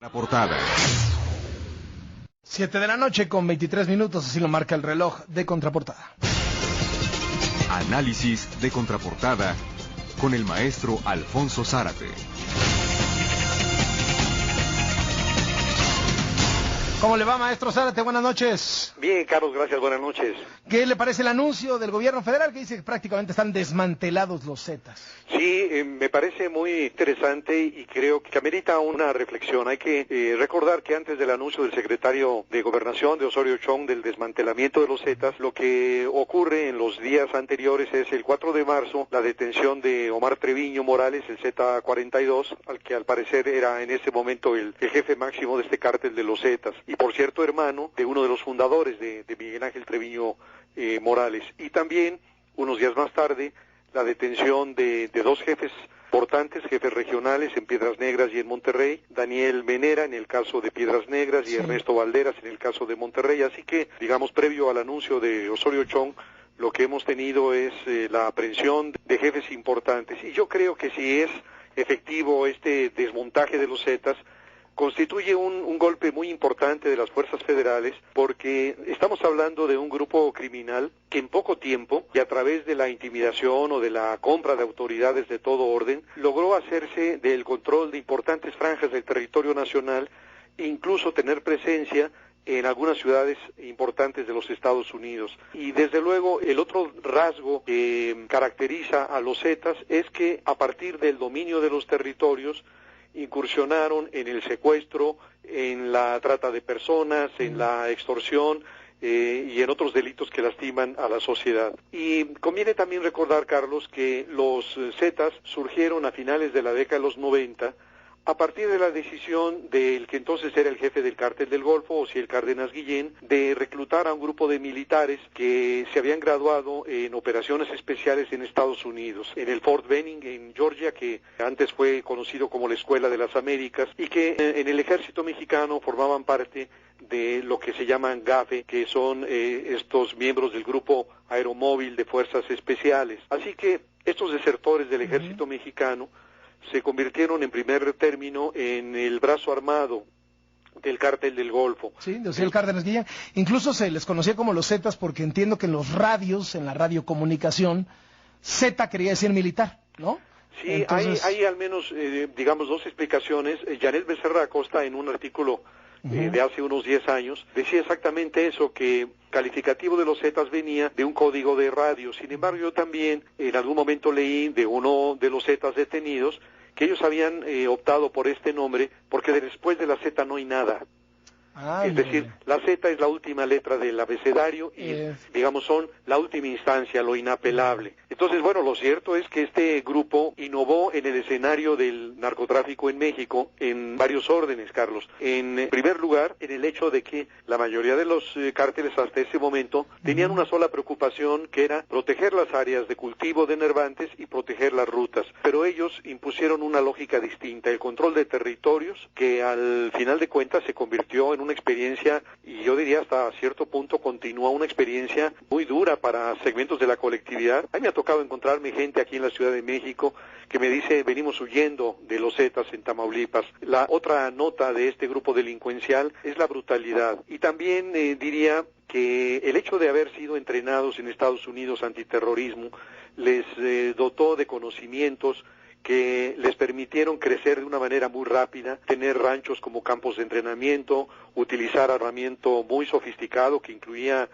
La portada. 7 de la noche con 23 minutos, así lo marca el reloj de Contraportada. Análisis de Contraportada con el maestro Alfonso Zárate. ¿Cómo le va, maestro Zárate? Buenas noches. Bien, Carlos, gracias, buenas noches. ¿Qué le parece el anuncio del gobierno federal que dice que prácticamente están desmantelados los Zetas? Sí, me parece muy interesante y creo que amerita una reflexión. Hay que recordar que antes del anuncio del secretario de Gobernación, de Osorio Chong, del desmantelamiento de los Zetas, lo que ocurre en los días anteriores es el 4 de marzo, la detención de Omar Treviño Morales, el Z42, al que al parecer era en ese momento el jefe máximo de este cártel de los Zetas. Y por cierto, hermano de uno de los fundadores de Miguel Ángel Treviño Morales. Y también, unos días más tarde, la detención de dos jefes importantes, jefes regionales en Piedras Negras y en Monterrey, Daniel Menera en el caso de Piedras Negras y Ernesto Valderas en el caso de Monterrey. Así que, digamos, previo al anuncio de Osorio Chong, lo que hemos tenido es la aprehensión de jefes importantes. Y yo creo que si es efectivo este desmontaje de los Zetas, constituye un golpe muy importante de las fuerzas federales, porque estamos hablando de un grupo criminal que en poco tiempo, y a través de la intimidación o de la compra de autoridades de todo orden, logró hacerse del control de importantes franjas del territorio nacional e incluso tener presencia en algunas ciudades importantes de los Estados Unidos. Y desde luego el otro rasgo que caracteriza a los Zetas es que a partir del dominio de los territorios incursionaron en el secuestro, en la trata de personas, en la extorsión y en otros delitos que lastiman a la sociedad. Y conviene también recordar, Carlos, que los Zetas surgieron a finales de la década de los 90 a partir de la decisión del que entonces era el jefe del cártel del Golfo, Osiel Cárdenas Guillén, de reclutar a un grupo de militares que se habían graduado en operaciones especiales en Estados Unidos, en el Fort Benning en Georgia, que antes fue conocido como la Escuela de las Américas, y que en el ejército mexicano formaban parte de lo que se llaman GAFE, que son estos miembros del grupo aeromóvil de fuerzas especiales. Así que estos desertores del ejército mexicano se convirtieron en primer término en el brazo armado del cártel del Golfo. Sí, de Osiel Cárdenas Guillén. Incluso se les conocía como los Zetas porque entiendo que en los radios, en la radiocomunicación, Zeta quería decir militar, ¿no? Sí, entonces... hay al menos, digamos, dos explicaciones. Janet Becerra Acosta, en un artículo de hace unos 10 años, decía exactamente eso, que calificativo de los Zetas venía de un código de radio. Sin embargo, yo también en algún momento leí de uno de los Zetas detenidos que ellos habían optado por este nombre porque después de la Z no hay nada. Es decir, la Z es la última letra del abecedario y, digamos, son la última instancia, lo inapelable. Entonces, bueno, lo cierto es que este grupo innovó en el escenario del narcotráfico en México en varios órdenes, Carlos. En primer lugar, en el hecho de que la mayoría de los cárteles hasta ese momento tenían una sola preocupación, que era proteger las áreas de cultivo de enervantes y proteger las rutas. Pero ellos impusieron una lógica distinta, el control de territorios, que al final de cuentas se convirtió en una experiencia, y yo diría hasta cierto punto continúa una experiencia muy dura para segmentos de la colectividad. A mí me ha tocado encontrarme gente aquí en la Ciudad de México que me dice, venimos huyendo de los Zetas en Tamaulipas. La otra nota de este grupo delincuencial es la brutalidad. Y también diría que el hecho de haber sido entrenados en Estados Unidos antiterrorismo les dotó de conocimientos que les permitieron crecer de una manera muy rápida, tener ranchos como campos de entrenamiento, utilizar armamento muy sofisticado que incluía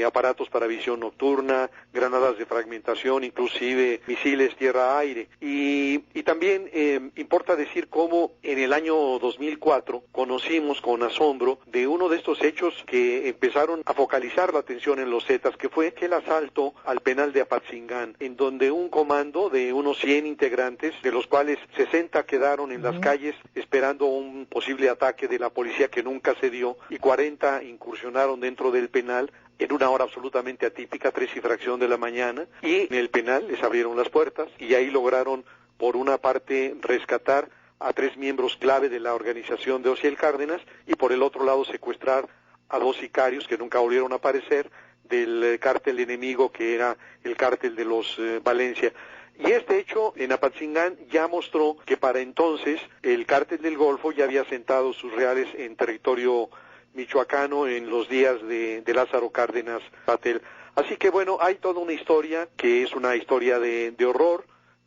aparatos para visión nocturna, granadas de fragmentación, inclusive misiles tierra-aire. Y también importa decir cómo en el año 2004 conocimos con asombro de uno de estos hechos que empezaron a focalizar la atención en los Zetas, que fue el asalto al penal de Apatzingán, en donde un comando de unos 100 integrantes, de los cuales 60 quedaron en las calles esperando un posible ataque de la policía que nunca se dio, y 40 incursionaron dentro del penal en una hora absolutamente atípica, 3 y fracción de la mañana, y en el penal les abrieron las puertas y ahí lograron, por una parte, rescatar a 3 miembros clave de la organización de Osiel Cárdenas y por el otro lado secuestrar a 2 sicarios que nunca volvieron a aparecer del cártel enemigo que era el cártel de los Valencia. Y este hecho en Apatzingán ya mostró que para entonces el cártel del Golfo ya había sentado sus reales en territorio michoacano en los días de Lázaro Cárdenas Batel. Así que bueno, hay toda una historia que es una historia de horror,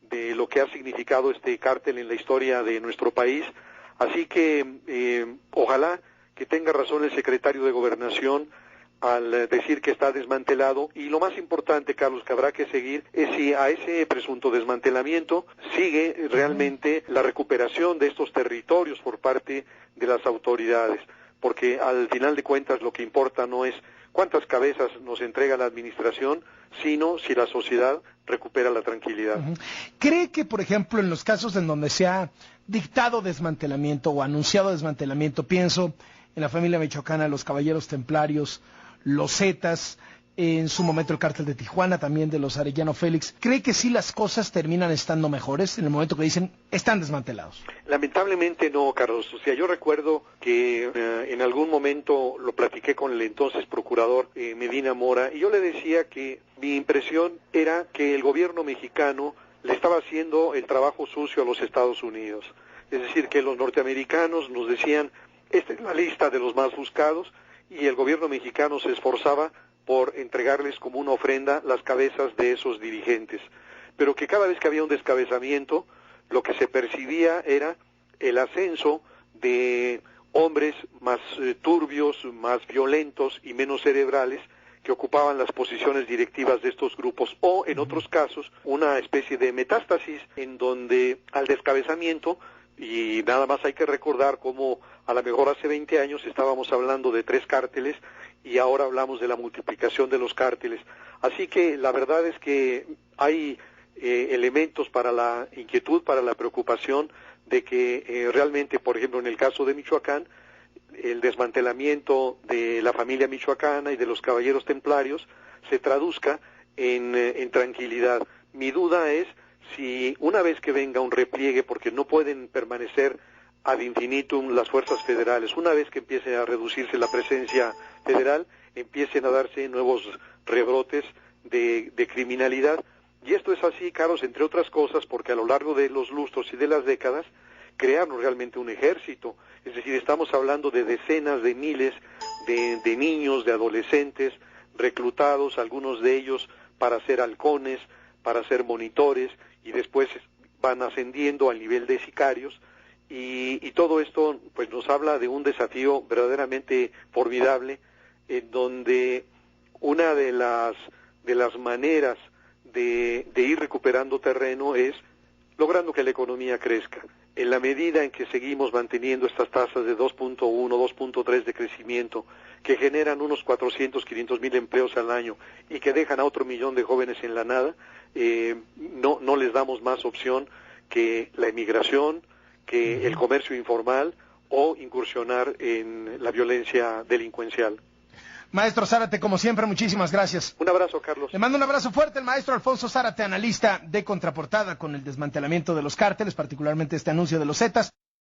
de lo que ha significado este cártel en la historia de nuestro país. Así que ojalá que tenga razón el secretario de Gobernación al decir que está desmantelado, y lo más importante, Carlos, que habrá que seguir es si a ese presunto desmantelamiento sigue realmente la recuperación de estos territorios por parte de las autoridades, porque al final de cuentas lo que importa no es cuántas cabezas nos entrega la administración, sino si la sociedad recupera la tranquilidad. ¿Cree que, por ejemplo, en los casos en donde se ha dictado desmantelamiento o anunciado desmantelamiento, pienso en la familia michoacana, los caballeros templarios, los Zetas, en su momento el cártel de Tijuana, también de los Arellano Félix, ¿cree que sí las cosas terminan estando mejores en el momento que dicen están desmantelados? Lamentablemente no, Carlos. O sea, yo recuerdo que en algún momento lo platiqué con el entonces procurador Medina Mora, y yo le decía que mi impresión era que el gobierno mexicano le estaba haciendo el trabajo sucio a los Estados Unidos. Es decir, que los norteamericanos nos decían, esta es la lista de los más buscados, y el gobierno mexicano se esforzaba por entregarles como una ofrenda las cabezas de esos dirigentes. Pero que cada vez que había un descabezamiento, lo que se percibía era el ascenso de hombres más turbios, más violentos y menos cerebrales que ocupaban las posiciones directivas de estos grupos, o en otros casos una especie de metástasis en donde al descabezamiento, y nada más hay que recordar cómo a lo mejor hace 20 años estábamos hablando de 3 cárteles y ahora hablamos de la multiplicación de los cárteles. Así que la verdad es que hay elementos para la inquietud, para la preocupación de que realmente, por ejemplo, en el caso de Michoacán, el desmantelamiento de la familia michoacana y de los caballeros templarios se traduzca en tranquilidad. Mi duda es si una vez que venga un repliegue, porque no pueden permanecer ad infinitum las fuerzas federales, una vez que empiece a reducirse la presencia federal, empiecen a darse nuevos rebrotes de criminalidad. Y esto es así, Carlos, entre otras cosas, porque a lo largo de los lustros y de las décadas crearon realmente un ejército. Es decir, estamos hablando de decenas de miles de niños, de adolescentes, reclutados, algunos de ellos para ser halcones, para ser monitores, y después van ascendiendo al nivel de sicarios, y todo esto pues nos habla de un desafío verdaderamente formidable, en donde una de las maneras de ir recuperando terreno es logrando que la economía crezca. En la medida en que seguimos manteniendo estas tasas de 2.1, 2.3 de crecimiento, que generan unos 400, 500 mil empleos al año y que dejan a otro millón de jóvenes en la nada, no les damos más opción que la emigración, que el comercio informal o incursionar en la violencia delincuencial. Maestro Zárate, como siempre, muchísimas gracias. Un abrazo, Carlos. Le mando un abrazo fuerte, el maestro Alfonso Zárate, analista de Contraportada con el desmantelamiento de los cárteles, particularmente este anuncio de los Zetas.